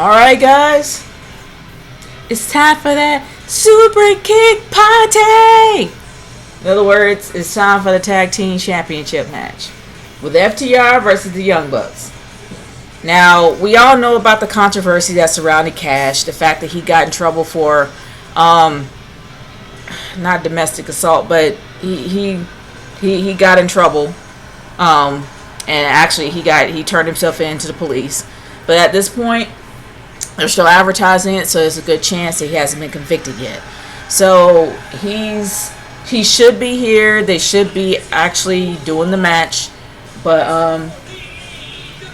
Alright, guys. It's time for that super kick party! In other words, it's time for the tag team championship match with FTR versus the Young Bucks. Now, we all know about the controversy that surrounded Cash, the fact that he got in trouble for, not domestic assault, but he got in trouble, and actually he turned himself in to the police. But at this point, they're still advertising it, so there's a good chance that he hasn't been convicted yet. So he should be here. They should be actually doing the match, but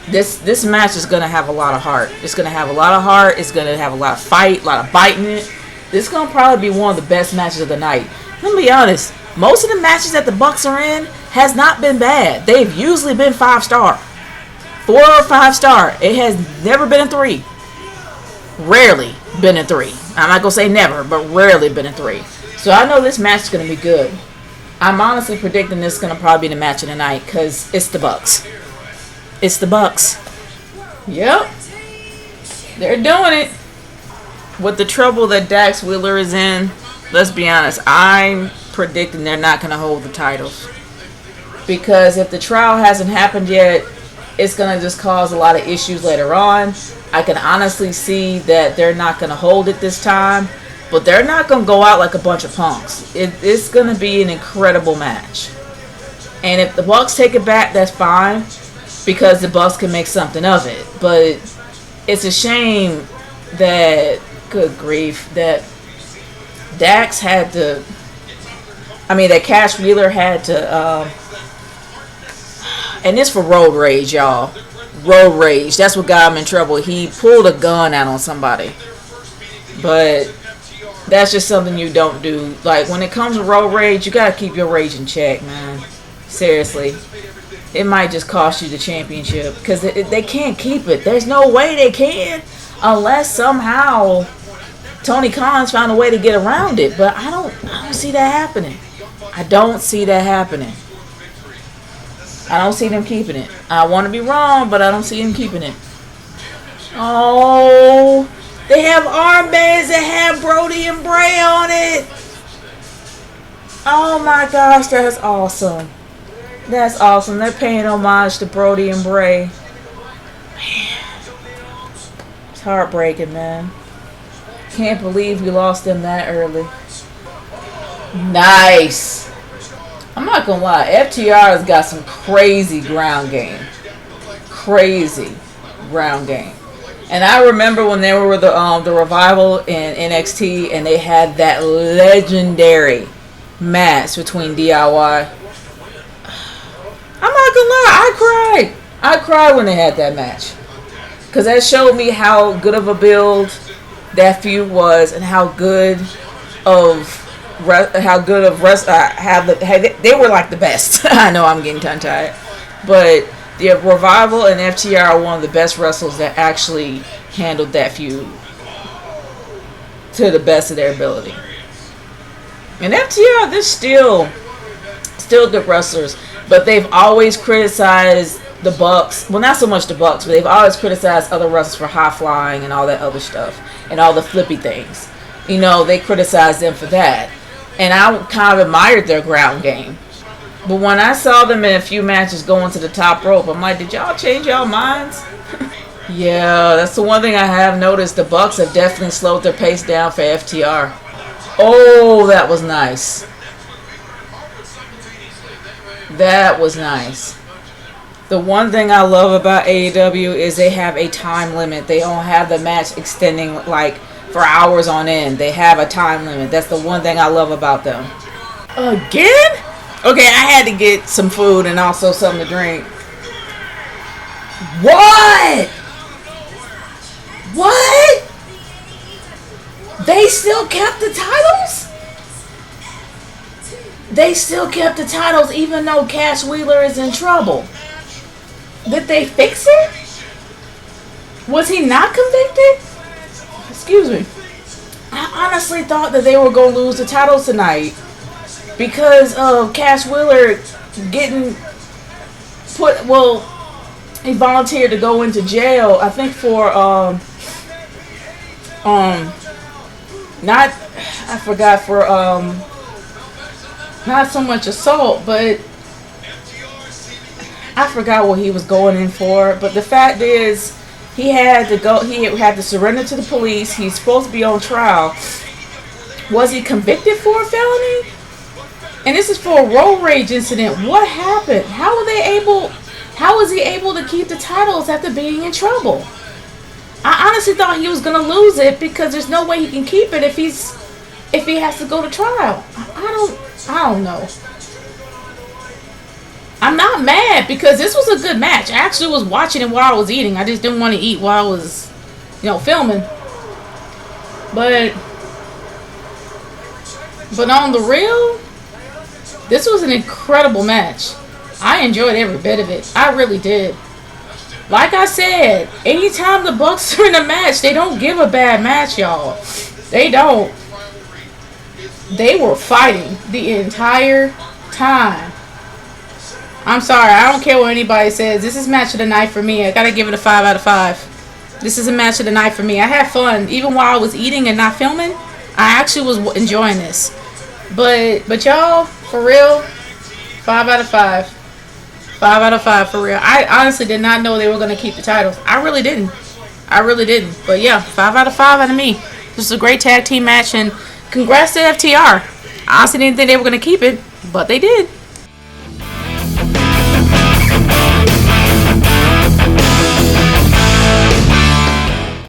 this match is gonna have a lot of heart. It's gonna have a lot of heart. It's gonna have a lot of fight, a lot of biting it. This is gonna probably be one of the best matches of the night. Let me be honest. Most of the matches that the Bucks are in has not been bad. They've usually been 5-star, 4 or 5-star. It has never been a 3. Rarely been a 3. I'm not gonna say never, but rarely been a 3. So I know this match is gonna be good. I'm honestly predicting this is gonna probably be the match of the night because it's the Bucks. It's the Bucks. Yep, they're doing it. With the trouble that Dax Wheeler is in, let's be honest, I'm predicting they're not gonna hold the titles because if the trial hasn't happened yet, it's gonna just cause a lot of issues later on. I can honestly see that they're not going to hold it this time, but they're not going to go out like a bunch of punks. It's going to be an incredible match. And if the Bucks take it back, that's fine, because the Bucks can make something of it. But it's a shame that, good grief, that Dax had to, that Cash Wheeler had to, and it's for road rage, y'all. Road rage. That's what got him in trouble. He pulled a gun out on somebody. But that's just something you don't do. Like, when it comes to road rage, you gotta keep your rage in check, man. Seriously. It might just cost you the championship. Because they can't keep it. There's no way they can. Unless somehow Tony Khan's found a way to get around it. But I don't see that happening. I don't see that happening. I don't see them keeping it. I want to be wrong, but I don't see them keeping it. Oh, they have armbands that have Brody and Bray on it. Oh my gosh, that's awesome. That's awesome. They're paying homage to Brody and Bray. Man, it's heartbreaking, man. Can't believe we lost them that early. Nice. I'm not gonna lie, FTR has got some crazy ground game. Crazy ground game. And I remember when they were the Revival in NXT and they had that legendary match between DIY. I'm not gonna lie, I cried when they had that match. Because that showed me how good of a build that feud was and how good of they were like the best. I know I'm getting tongue tied, but the Revival and FTR are one of the best wrestlers that actually handled that feud to the best of their ability. And FTR, they're still good wrestlers, but they've always criticized the Bucks. Well, not so much the Bucks, but they've always criticized other wrestlers for high flying and all that other stuff and all the flippy things. They criticized them for that. And I kind of admired their ground game. But when I saw them in a few matches going to the top rope, I'm like, did y'all change y'all minds? Yeah, that's the one thing I have noticed. The Bucks have definitely slowed their pace down for FTR. Oh, that was nice. That was nice. The one thing I love about AEW is they have a time limit. They don't have the match extending for hours on end. They have a time limit. That's the one thing I love about them. Again? Okay, I had to get some food and also something to drink. What? What? They still kept the titles? They still kept the titles even though Cash Wheeler is in trouble. Did they fix it? Was he not convicted? Excuse me. I honestly thought that they were going to lose the titles tonight because of Cash Wheeler getting put, he volunteered to go into jail, I think for um, not, I forgot for, not so much assault, but I forgot what he was going in for. But the fact is, he had to surrender to the police. He's supposed to be on trial. Was he convicted for a felony? And this is for a road rage incident. What happened? How was he able to keep the titles after being in trouble? I honestly thought he was gonna lose it, because there's no way he can keep it if he has to go to trial. I don't know. I'm not mad, because this was a good match. I actually was watching it while I was eating. I just didn't want to eat while I was, filming. But on the real, this was an incredible match. I enjoyed every bit of it. I really did. Like I said, anytime the Bucks are in a match, they don't give a bad match, y'all. They don't. They were fighting the entire time. I'm sorry, I don't care what anybody says. This is match of the night for me. I gotta give it a 5 out of 5. This is a match of the night for me. I had fun. Even while I was eating and not filming, I actually was enjoying this. But y'all, for real, 5 out of 5. 5 out of 5 for real. I honestly did not know they were going to keep the titles. I really didn't. But yeah, 5 out of 5 out of me. This is a great tag team match, and congrats to FTR. I honestly didn't think they were going to keep it, but they did.